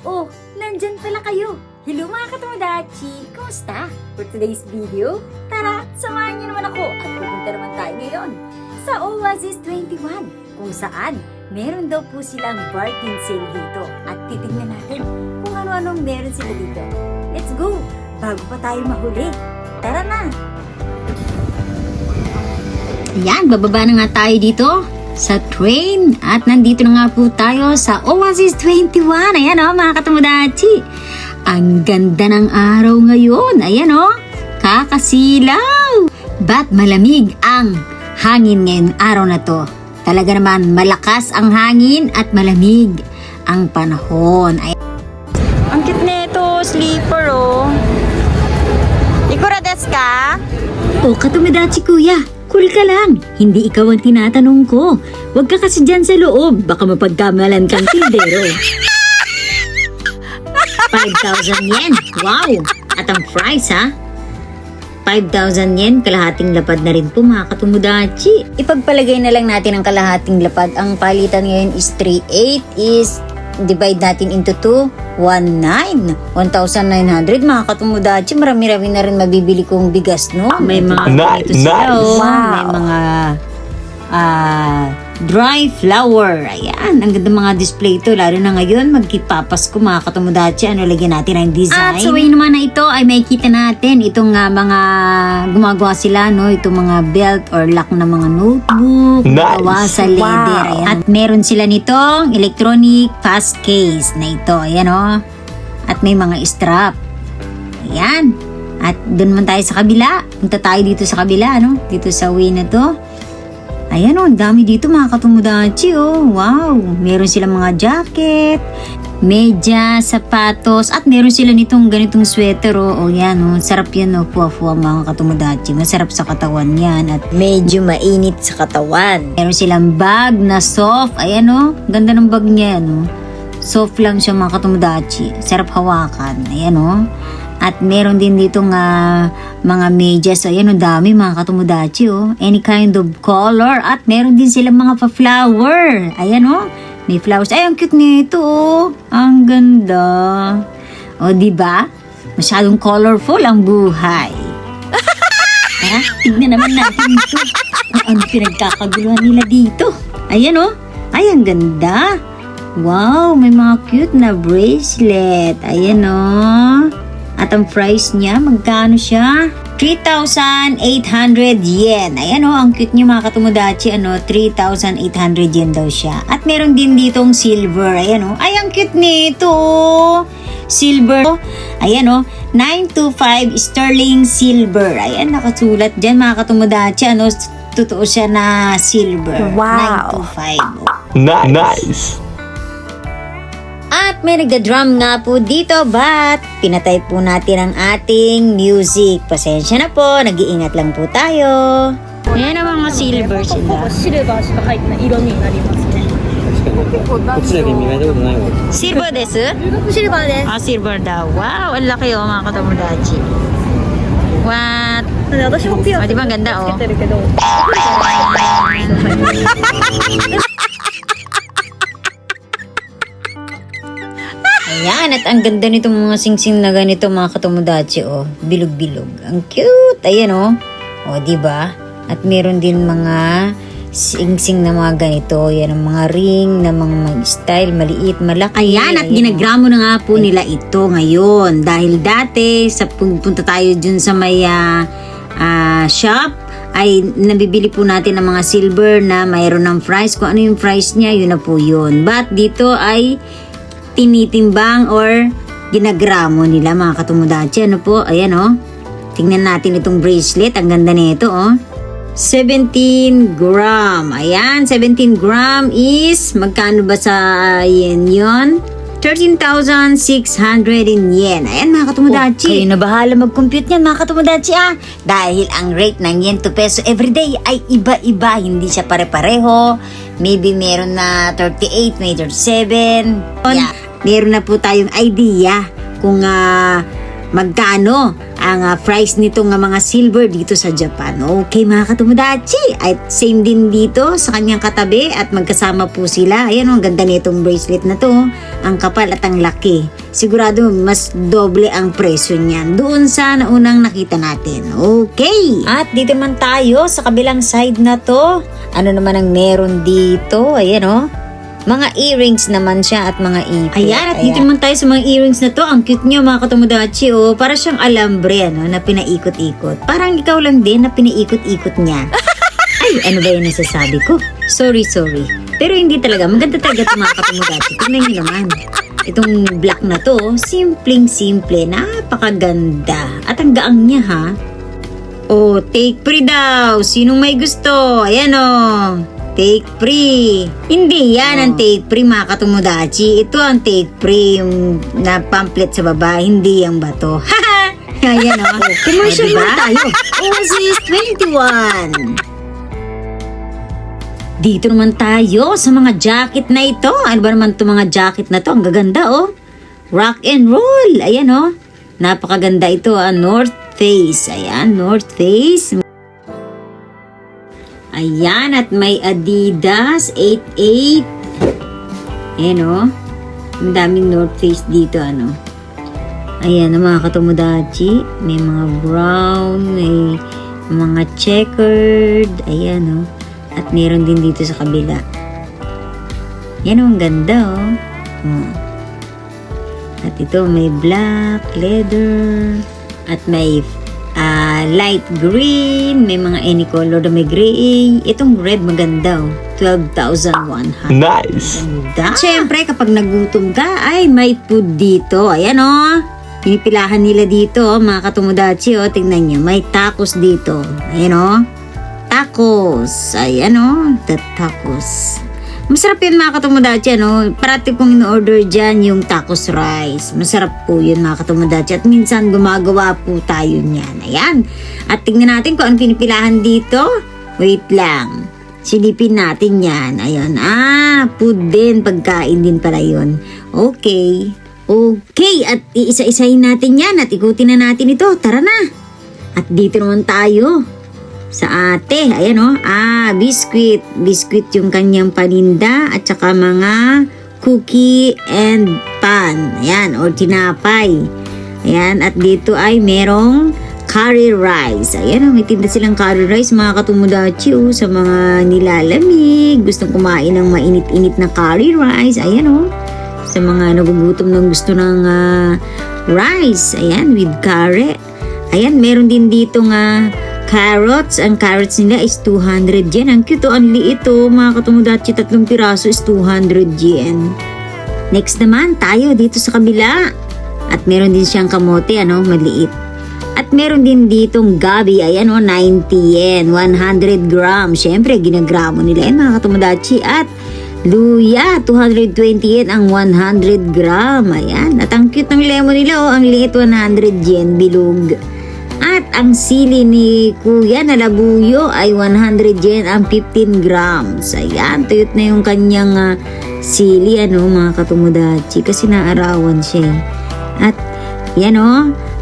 Oh, nandyan pala kayo! Hello mga katomodachi! Kumusta? For today's video, tara, samahan niyo naman ako at pupunta naman tayo ngayon sa Oasis 21 kung saan meron daw po silang bargain sale dito at titignan natin kung ano-anong meron sila dito. Let's go! Bago pa tayo mahuli, tara na! Yan, bababa na nga tayo dito sa train at nandito na nga po tayo sa Oasis 21. Ayan o mga katomodachi, ang ganda ng araw ngayon. Ayan o, kakasilaw. Ba't malamig ang hangin ngayong araw na to? Talaga naman malakas ang hangin at malamig ang panahon. Ayan. Ang cute nito, sleeper o. Ikura desu ka? O katomodachi kuya, cool ka lang. Hindi ikaw ang tinatanong ko. Huwag ka kasi dyan sa loob. Baka mapagkamalan kang tindero. 5,000 yen. Wow! At ang price ha? 5,000 yen. Kalahating lapad na rin po mga katomodachi. Ipagpalagay na lang natin ang kalahating lapad. Ang palitan ngayon is 3,800 is divide natin into 2. 1,900 mga katomodachi. Marami-rami na rin mabibili kong bigas, no? May mga ganito sila, oh. Wow. May mga dry flower. Ayan, ang ganda mga display ito. Lalo na ngayon, magkipapasko mga katomodachi. Ano, lagyan natin ang design. At sa way naman na ito ay makikita natin itong mga gumagawa sila, no? Itong mga belt or lock na mga notebook. Nice. Gawa sa leather. Wow. Ayan. At meron sila nitong electronic fast case na ito. Ayan, oh. At may mga strap. Ayan. At doon man tayo sa kabila. Punta tayo dito sa kabila, no? Dito sa way na to. Ayan o, ang dami dito mga katomodachi oh. Wow, meron silang mga jacket, medyas, sapatos, at meron sila nitong ganitong sweater oh. O yan oh, sarap yan oh, puwa-puwa mga katomodachi. Masarap sa katawan yan at medyo mainit sa katawan. Meron silang bag na soft. Ayan oh, ganda ng bag niya yan oh. Soft lang siya mga katomodachi. Sarap hawakan. Ayan oh. At meron din dito nga mga medyas. Ayan, ang dami mga katomodachi, oh. Any kind of color. At meron din silang mga pa-flower. Ayan, oh. May flowers. Ay, ang cute nito, oh. Ang ganda. O, diba? Masyadong colorful ang buhay. Tara, tignan naman natin ito. Kung ano pinagkakaguluhan nila dito. Ayan, oh. Ay, ang ganda. Wow, may mga cute na bracelet. Ayan, oh. At ang price niya, magkano siya? 3,800 yen. Ayan o, ang cute niya mga katomodachi. 3,800 yen daw siya. At meron din ditong silver. Ayan o. Ay, ang cute nito. Silver. Ayan o. 925 sterling silver. Ayan, nakasulat dyan mga katomodachi. Totoo siya na silver. Wow. 925. Nice. At may nagda-drum nga po dito, but pinatay po natin ang ating music. Pasensya na po, nag-iingat lang po tayo. Ayan ang mga silver sila. シルバーしか入ってない色になりますね。こっちだけ磨いたことないわ。 Silver desu? シルバーです。 Ah, silver daw. Wow, ang laki oh mga katomodachi. What? 私もピアス di ba ang ganda つ oh? けてるけど。 Ayan, at ang ganda nitong mga singsing na ganito mga katomodachi oh. Bilog-bilog. Ang cute. Ayan oh. O, diba? At meron din mga singsing na mga ganito. Yan ang mga ring na mga style, maliit, malaki. Ayan, at ginagramo na nga po nila ito ngayon. Dahil dati, sa pupunta tayo dun sa may shop, ay nabibili po natin ng mga silver na mayroon ng price. Kung ano yung price niya, yun na po yun. But dito ay tinitimbang or ginagramo nila mga katomodachi. Ano po? Ayan oh. Tingnan natin itong bracelet. Ang ganda nito oh. 17 gram. Ayan, 17 gram is magkano ba sa yen yun? 13,600 in yen. Ayan mga katomodachi. Kayo na bahala mag-compute niyan mga katomodachi Dahil ang rate ng yen to peso everyday ay iba-iba. Hindi siya pare-pareho. Maybe meron na 38, may 37. Yeah. Meron na po tayong idea kung magkano ang price nito nga mga silver dito sa Japan. Okay mga katomodachi, at same din dito sa kanyang katabi at magkasama po sila. Ayan, ang ganda nitong bracelet na to, ang kapal at ang laki. Sigurado mas doble ang presyo niyan doon sa naunang nakita natin. Okay, at dito man tayo sa kabilang side na to. Ano naman ang meron dito? Ayan mga earrings naman siya at mga ipit. Ayan, at dito naman tayo sa mga earrings na to. Ang cute niya mga katomodachi. Para siyang alambre na pinaikot-ikot. Parang ikaw lang din na pinaikot-ikot niya. Ay, ano ba yung nasasabi ko? Sorry. Pero hindi talaga. Maganda talaga ito mga katomodachi. Tingnan niyo naman. Itong black na to, simpleng-simple. Napakaganda. At ang gaang niya ha. Take free daw. Sinong may gusto? Ayan take free. Hindi yan ang take free mga katomodachi. Ito ang take free, yung na pamphlet sa baba, hindi yung bato. Haha! Ayan commercial diba? Tayo. Oasis 21. Dito naman tayo sa mga jacket na ito. Ano ba naman itong mga jacket na to? Ang gaganda Rock and roll. Ayan napakaganda ito. North Face. Ayan, North Face. Ayan, at may Adidas 88. Ayan ang daming North Face dito Ayan mga katomodachi. May mga brown, may mga checkered. Ayan at meron din dito sa kabila. Yan ang ganda At ito may black, leather. At may light green, may mga any color na may gray. Itong red maganda 12,100. Nice! Ganda. Siyempre kapag nagutom ka ay may food dito. Ayan pinipilahan nila dito mga katomodachi tingnan nyo, may tacos dito. Ayan tacos. Ayan the tacos. Masarap yun mga katomodachi parati kong in-order dyan yung tacos rice. Masarap po yun mga katomodachi at minsan gumagawa po tayo niyan. Ayan. At tingnan natin kung ano pinipilahan dito. Wait lang. Silipin natin yan. Ayun. Food din. Pagkain din pala yun. Okay. At iisa-isahin natin yan at ikutin na natin ito. Tara na. At dito naman tayo sa ate. Ayan biscuit. Biscuit yung kanyang paninda at saka mga cookie and pan. Ayan, or tinapay. Ayan, at dito ay merong curry rice. Ayan may tinda silang curry rice mga katomodachi sa mga nilalamig. Gustong kumain ng mainit-init na curry rice. Ayan sa mga nagugutom ng gusto ng rice. Ayan, with curry. Ayan, meron din dito nga carrots. Ang carrots nila is 200 yen. Ang cute ang liit mga katomodachi. 3 piraso is 200 yen. Next naman tayo dito sa kabila. At meron din siyang kamote maliit. At meron din ditong gabi. Ayan 90 yen. 100 grams. Siyempre ginagramo nila yan mga katomodachi. At luya 220 yen ang 100 gram. Ayan. At ang cute ng lemon nila ang liit 100 yen bilog. At ang sili ni Kuya na labuyo ay 100 yen ang 15 grams. Ayan, tuyot na yung kanyang sili mga katomodachi kasi naarawan siya. At yan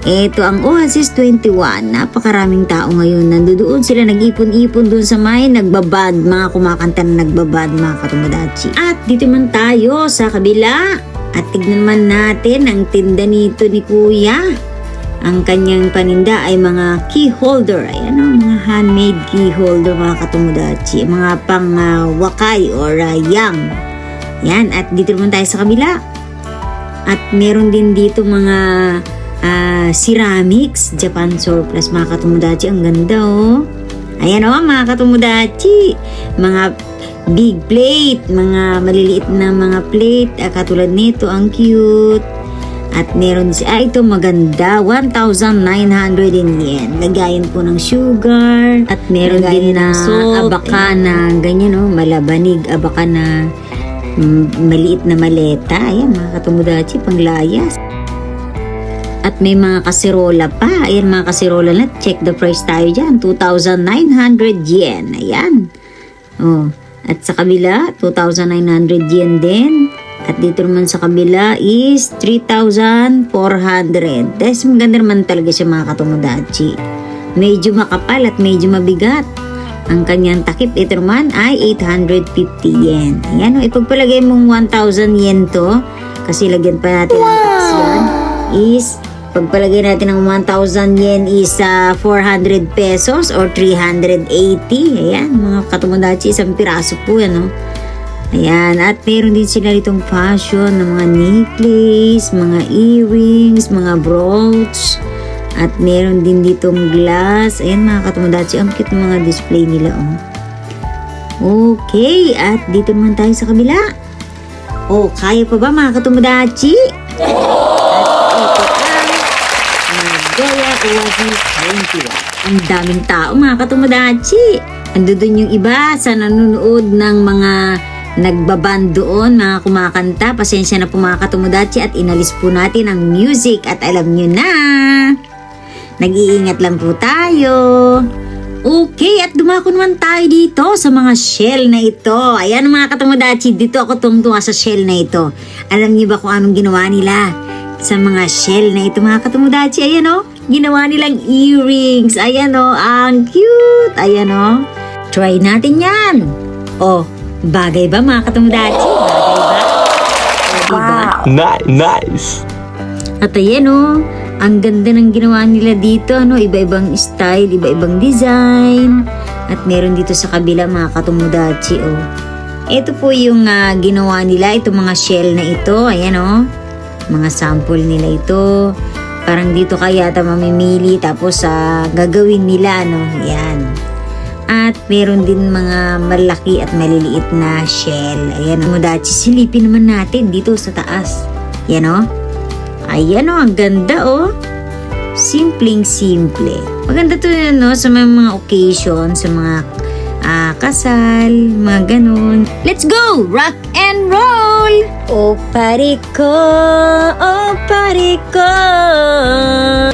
ito ang Oasis 21. Napakaraming tao ngayon. Nandoon sila nag-ipon-ipon doon sa may nagbabad, mga kumakanta na nagbabad mga katomodachi. At dito man tayo sa kabila. At tignan man natin ang tinda nito ni Kuya. Ang kanyang paninda ay mga key holder. Ayan mga handmade key holder mga katomodachi. Mga pang wakay or yang. Yan, at dito naman tayo sa kabila. At meron din dito mga ceramics, Japan surplus mga katomodachi. Ang ganda Ayan mga katomodachi. Mga big plate, mga maliliit na mga plate. Katulad nito, ang cute. At meron ito maganda, 1,900 yen. Lagayan po ng sugar. At meron din na salt, abaka na ganyan malabanig, abaka na maliit na maleta. Ayan mga katomodachi, panglayas. At may mga kaserola pa. Ayan mga kaserola na, check the price tayo dyan. 2,900 yen. Ayan. At sa kabila, 2,900 yen din. At dito naman sa kabila is 3,400. Dahil maganda naman talaga siya mga katomodachi. Medyo makapal at medyo mabigat. Ang kanyang takip ito naman ay 850 yen. Ayan o, ipagpalagay mong 1,000 yen to. Kasi lagyan pa natin ng tax yan. Is, pagpalagay natin ng 1,000 yen is 400 pesos or 380. Ayan, mga katomodachi, isang piraso po yan o. Ayan, at meron din sila ditong fashion ng mga necklace, mga earrings, mga brooch. At meron din ditong glass. Ayan mga katomodachi, ang cute ng mga display nila oh. Okay, at dito naman tayo sa kabila. Oh, kaya pa ba mga katomodachi? At ito ang Nagoya Oasis 21. Ang daming tao mga katomodachi. Ando dun yung iba sa nanonood ng mga nagbaband doon, mga kumakanta. Pasensya na po mga katomodachi at inalis po natin ang music at alam nyo na. Nag-iingat lang po tayo. Okay, at dumako naman tayo dito sa mga shell na ito. Ayan mga katomodachi, dito ako tungtunga sa shell na ito. Alam niyo ba kung anong ginawa nila sa mga shell na ito mga katomodachi? Ayan o, ginawa nilang earrings. Ayan o, ang cute. Ayan o, try natin yan. Oh, bagay ba mga katomodachi? Bagay ba? O, diba? Nice. At ayan o, ang ganda ng ginawa nila dito, ano, iba-ibang style, iba-ibang design. At meron dito sa kabila mga katomodachi, oh. Ito po yung ginawa nila, itong mga shell na ito, ayan, oh. Mga sample nila ito. Parang dito kaya yata mamimili, tapos gagawin nila, ano, ayan. At meron din mga malaki at maliliit na shell. Ayan, katomodachi, silipin naman natin dito sa taas. Ayan, oh. Ayan o, ang ganda o. Simpleng-simple. Maganda to yun no, sa mga occasion, sa mga kasal, mga ganun. Let's go! Rock and roll! O pariko, o pariko.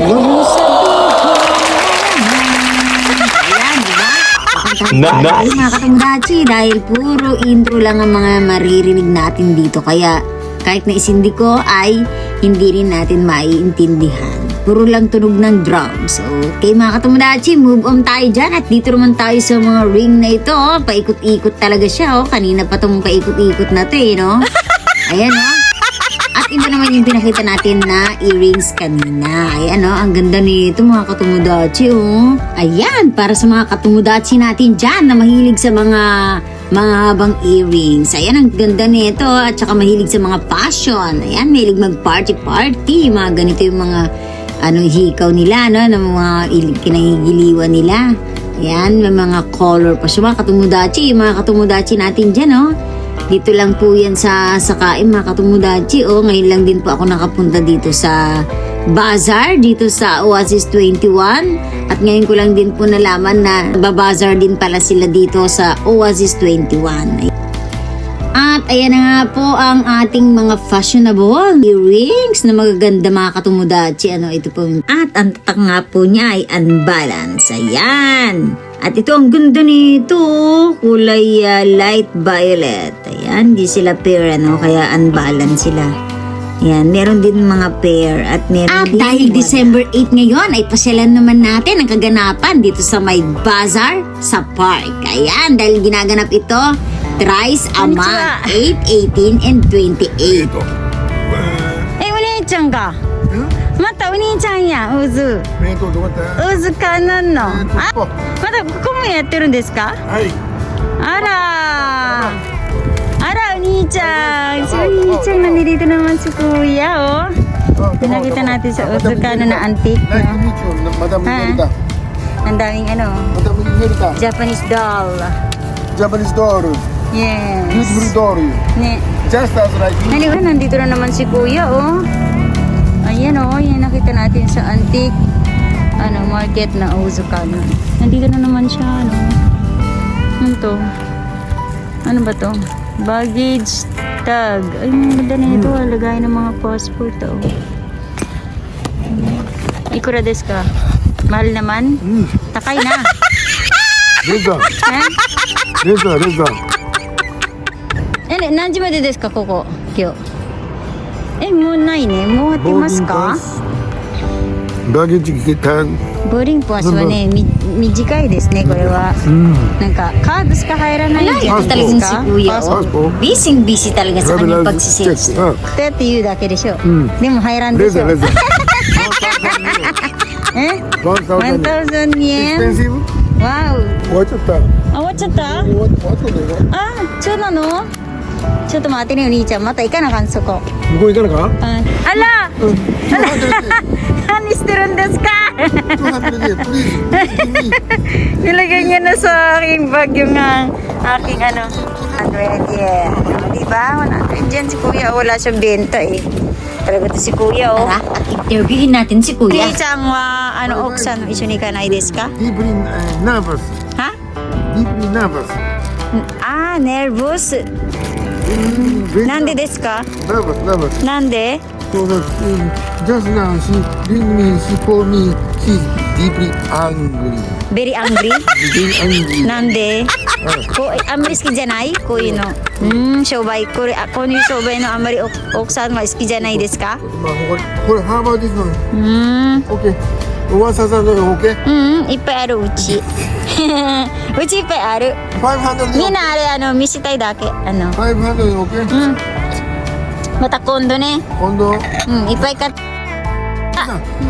Huwag mo sabihin. Ayan, diba? Nice. Mga katomodachi, dahil puro intro lang ang mga maririnig natin dito. Kaya kahit na isindi ko ay hindi rin natin maiintindihan. Puro lang tunog ng drums. Okay mga katomodachi, move on tayo dyan. At dito naman tayo sa mga ring na ito. Oh. Paikot-ikot talaga siya. Oh. Kanina pa itong paikot-ikot na ito eh. No? Ayan o. Oh. At iba naman yung pinakita natin na earrings kanina. Ayan o. Oh. Ang ganda nito mga katomodachi. Oh. Ayan. Para sa mga katomodachi natin dyan na mahilig sa mga habang earrings. Ayan, ang ganda nito. At saka mahilig sa mga fashion. Ayan, mahilig mag-party-party. Mga ganito yung mga hikaw nila, no? Ng mga kinahigiliwan nila. Ayan, may mga color pa siya. Mga katomodachi. Yung mga katomodachi natin dyan, no? Dito lang po yan sa Sakaim, mga katomodachi. Ngayon lang din po ako nakapunta dito sa bazaar dito sa Oasis 21 at ngayon ko lang din po nalaman na babazar din pala sila dito sa Oasis 21. At ayan na nga po ang ating mga fashionable earrings na magaganda mga katomodachi. Ito po. At ang tatak nga po niya ay unbalance. Ayan. At ito ang ganda nito. Kulay light violet. Ayan. Di sila pair kaya unbalance sila. Yan, meron din mga pair at meron at din. At dahil December 8 ngayon ay pasyalan naman natin ang kaganapan dito sa may bazaar sa park. Ayan, dahil ginaganap ito thrice a month, 8, 18, and 28. Oni-chan ka? Mata, oni-chan ya, Uzu. 弁当どこだった Uzu ka nan no? あ、あまだここもやってるんですか？はいあらお兄ちゃん。Siお兄ちゃんna nandito naman si Kuya, oh. Pinakita natin sa Utsukano na antique. Nice to meet you, Madam Merita. Ang daming Madam Merita. Japanese doll. Japanese door. Yes. Beautiful door. Ne. Just as like you. Halika, nandito na naman si Kuya, oh. Ayan, oh. Yan nakita natin sa antique market na Utsukano. Nandito na naman siya, Ano to? Ano ba to? Baggage tag. Ay, maganda na ito. Lagay ng mga passport. Ikura desu ka? Mahal naman? Takay na. Reza. Eh? Reza. Nanji made desu ka, koko? 학교。もうないね。もう終わってますか？ Baggage kitan. ボーディングパスはね、短いですね、これは。なんか、カードしか入らないんじゃないですか？ Kuya, oh. Busy talaga sa kanyang Travel pagsisales. check. だって言うだけでしょ。んでも入らんでしょ。 Listen. え 1,000 ?1000 yen? expensive? わお。 What the? あ、終わっちゃった What the? あ、そうなのちょっと待ってね、お兄ちゃん。また行かなあかん、そこ。向こう行かなか？あら何してるんですか200 please. Give me. Nilagay niya na sa aking bag yung aking 100 yen. Diba? 100 yen si kuya. Wala siyang benta eh. Talaga to si kuya oh. Tara, at interviewin natin si Kuya. Kaya-chan wa, oksan no iso ni ka na desu ka? Deeply nervous. Ha? Deeply nervous. Ah, nervous. Very Nande desu ka? nervous. Nande? So that just now she bring me, she called me, she's deeply angry. Very angry? Very angry. Nande? Ko, amari ski janai? Ko ino. Shobai. Ko no shobai no amari oksan wa ski janai desu ka? これ how about this one? Okay. おわささんの okay? いっぱいあるうち。うちいっぱいある。 500みんなあれ見せたいだけ。 500 okay? また今度ね。今度いっぱい買っ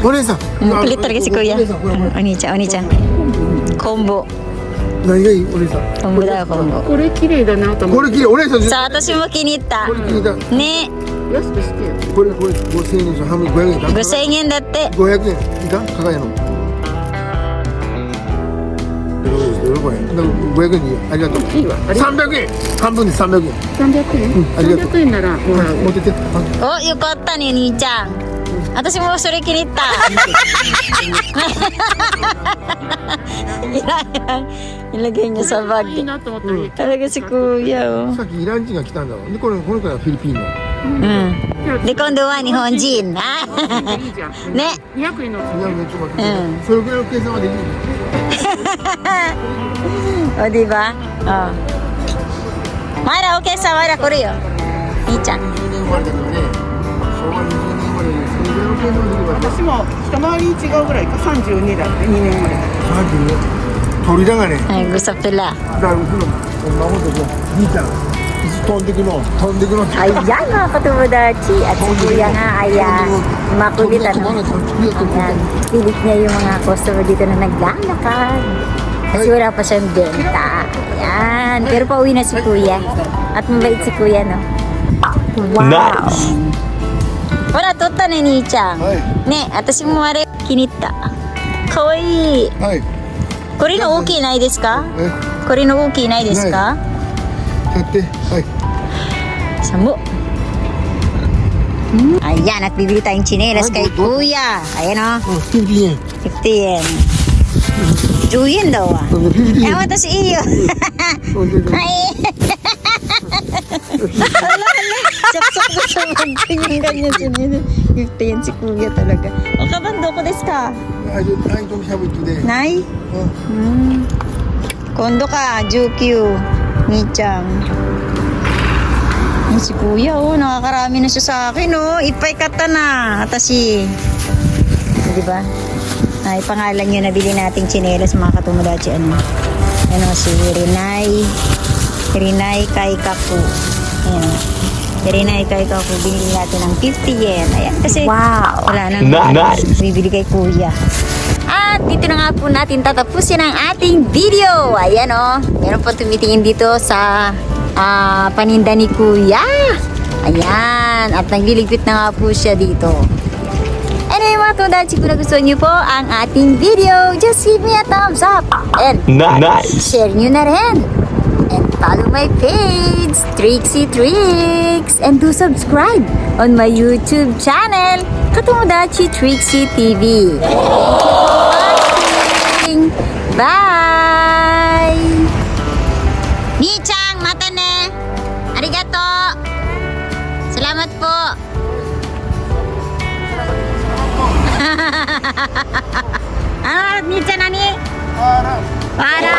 お姉さんkulit talaga si kuya. お姉さんこれお兄ちゃんお兄ちゃん。コンボ。何がいいお姉さんコンボだよコンボ。これ綺麗だなと思ってこれ綺麗お姉さんさあ私も気に入ったこ。れ聞いたね。安くしてよ。これ5000円でしょ半分500円か5000円だって。 500円いいかかかやのこれ500円でいいよありがとういいわ。あれ300円半分で300円300円。ありがとう300円ならもらう。持ってておよかったね兄ちゃん。私もそれ気に入った。ilagay niya sa いい bag. なと思ったらいい。 Talaga si kuya oh. さっきイラン人が来たんだろでこの子はフィリピンので今度は日本人。いいじゃん。ね。 200円の。いやめっちゃ待ってそれぐらいの計算はできる O, di ba? Oh. Mara, okay sa Mara, Korea. Ni-chan. 20年生まれだからね昭和20年生まれでそれぐらいの計算はできるわ私も一回り違うぐらいか32だって2年前。 鳥だがね Ay, gusto pala. だからうちの孫とこう兄ちゃんいつ飛んでくの Ayan mga katumodachi. At si Kuya nga ay makulit ano. Ayan. Pilit niya yung mga customer dito na naglalakad. Kasi wala pa siyang benta. Ayan. Pero pauwi na si Kuya. At mabait si Kuya, no? Wow! Nice. Wala, tota ni Ni-chan. はい Ne,私もあれ気に入った。かわいい。はいこれの大きいないですか？えこれの大きいないですか？買ってはい Sambo. Ayan, at bibili tayong tsinelas kay Kuya. Ayan o, 50円 50 yen. 10 yen daw ah. 50円 Ewan to si Iyo. Ay! Hala, saksak ko sa bag ko yung ganyan tsinelas. 50 yen si Kuya talaga. O kabando ko desu ka? I don't have it today Nay? Kondo ka, Jukyu. Ni-chan. Ay, si Kuya, oh, nakakarami na siya sa akin, oh. Ipay kata na, atashi. Di ba? Ay, pangalan yun, nabili nating tsinelas, mga katumodachi, ano. Ano, si Rinay Kaikaku. Ayan. Si Rinay Kaikaku, binili natin ng 50 yen. Ayan, kasi wala nang Nice. bibili kay Kuya. At dito na nga po natin tatapusin ang ating video. Ayan, oh. Meron po tumitingin dito sa paninda ni Kuya. Ayan. At nagliligpit na nga po siya dito. Anyway mga tumodachi, kung nagustuhan niyo po ang ating video, just give me a thumbs up. And Nice. share nyo na rin. And follow my page, Trixie Tricks. And do subscribe on my YouTube channel, Katomodachi Trixie TV. Bye! Ni-chan, mata ne! Arigato! Salamat po! Ni-chan nani? Para!